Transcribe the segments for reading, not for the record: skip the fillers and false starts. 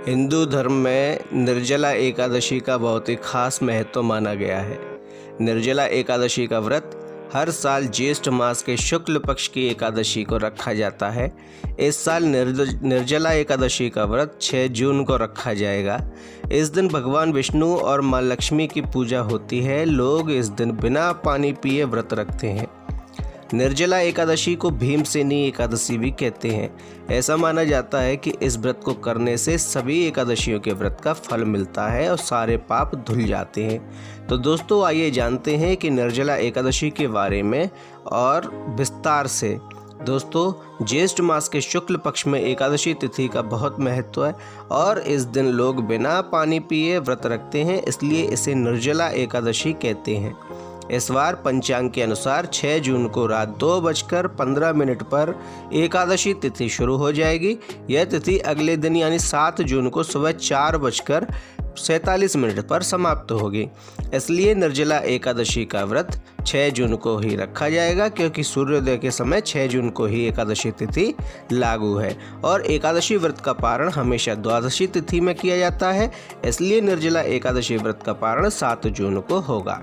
हिंदू धर्म में निर्जला एकादशी का बहुत ही खास महत्व माना गया है। निर्जला एकादशी का व्रत हर साल ज्येष्ठ मास के शुक्ल पक्ष की एकादशी को रखा जाता है। इस साल निर्जला एकादशी का व्रत 6 जून को रखा जाएगा। इस दिन भगवान विष्णु और माँ लक्ष्मी की पूजा होती है। लोग इस दिन बिना पानी पिए व्रत रखते हैं। निर्जला एकादशी को भीमसेनी एकादशी भी कहते हैं। ऐसा माना जाता है कि इस व्रत को करने से सभी एकादशियों के व्रत का फल मिलता है और सारे पाप धुल जाते हैं। तो दोस्तों, आइए जानते हैं कि निर्जला एकादशी के बारे में और विस्तार से। दोस्तों, ज्येष्ठ मास के शुक्ल पक्ष में एकादशी तिथि का बहुत महत्व है और इस दिन लोग बिना पानी पिए व्रत रखते हैं, इसलिए इसे निर्जला एकादशी कहते हैं। इस बार पंचांग के अनुसार 6 जून को रात 2:15 पर एकादशी तिथि शुरू हो जाएगी। यह तिथि अगले दिन यानी 7 जून को सुबह 4:47 पर समाप्त होगी। इसलिए निर्जला एकादशी का व्रत 6 जून को ही रखा जाएगा, क्योंकि सूर्योदय के समय 6 जून को ही एकादशी तिथि लागू है और एकादशी व्रत का पारण हमेशा द्वादशी तिथि में किया जाता है। इसलिए निर्जला एकादशी व्रत का पारण 7 जून को होगा।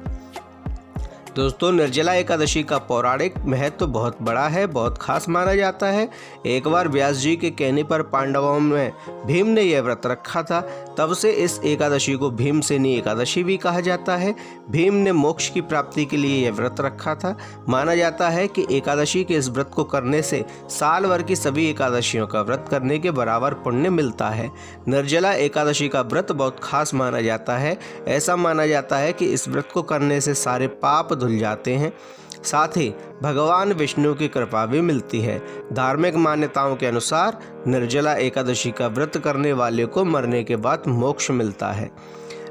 दोस्तों, निर्जला एकादशी का पौराणिक महत्व बहुत बड़ा है, बहुत खास माना जाता है। एक बार व्यास जी के कहने पर पांडवों में भीम ने यह व्रत रखा था, तब से इस एकादशी को भीमसेनी एकादशी भी कहा जाता है। भीम ने मोक्ष की प्राप्ति के लिए यह व्रत रखा था। माना जाता है कि एकादशी के इस व्रत को करने से साल भर की सभी एकादशियों का व्रत करने के बराबर पुण्य मिलता है। निर्जला एकादशी का व्रत बहुत खास माना जाता है। ऐसा माना जाता है कि इस व्रत को करने से सारे पाप धुल जाते हैं, साथ ही भगवान विष्णु की कृपा भी मिलती है। धार्मिक मान्यताओं के अनुसार निर्जला एकादशी का व्रत करने वाले को मरने के बाद मोक्ष मिलता है।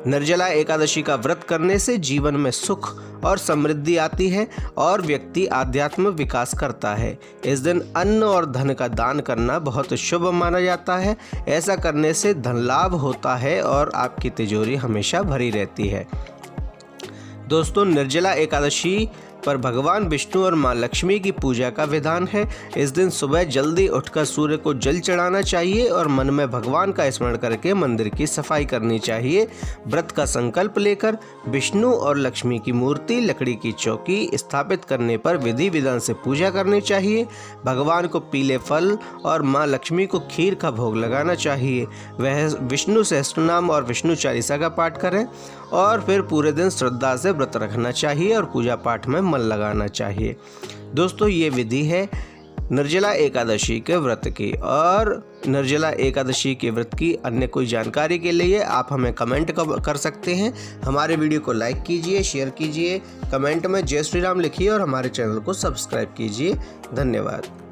निर्जला एकादशी का व्रत करने से जीवन में सुख और समृद्धि आती है और व्यक्ति आध्यात्मिक विकास करता है। इस दिन अन्न और धन का दान करना बहुत शुभ माना जाता है। ऐसा करने से धन लाभ होता है और आपकी तिजोरी हमेशा भरी रहती है। दोस्तों, निर्जला एकादशी पर भगवान विष्णु और माँ लक्ष्मी की पूजा का विधान है। इस दिन सुबह जल्दी उठकर सूर्य को जल चढ़ाना चाहिए और मन में भगवान का स्मरण करके मंदिर की सफाई करनी चाहिए। व्रत का संकल्प लेकर विष्णु और लक्ष्मी की मूर्ति, लकड़ी की चौकी स्थापित करने पर विधि विधान से पूजा करनी चाहिए। भगवान को पीले फल और माँ लक्ष्मी को खीर का भोग लगाना चाहिए। वह विष्णु सहस्त्रनाम और विष्णु चालीसा का पाठ करें और फिर पूरे दिन श्रद्धा से व्रत रखना चाहिए और पूजा पाठ में मन लगाना चाहिए। दोस्तों, ये विधि है निर्जला एकादशी के व्रत की। और निर्जला एकादशी के व्रत की अन्य कोई जानकारी के लिए आप हमें कमेंट कर सकते हैं। हमारे वीडियो को लाइक कीजिए, शेयर कीजिए, कमेंट में जय श्री राम लिखिए और हमारे चैनल को सब्सक्राइब कीजिए। धन्यवाद।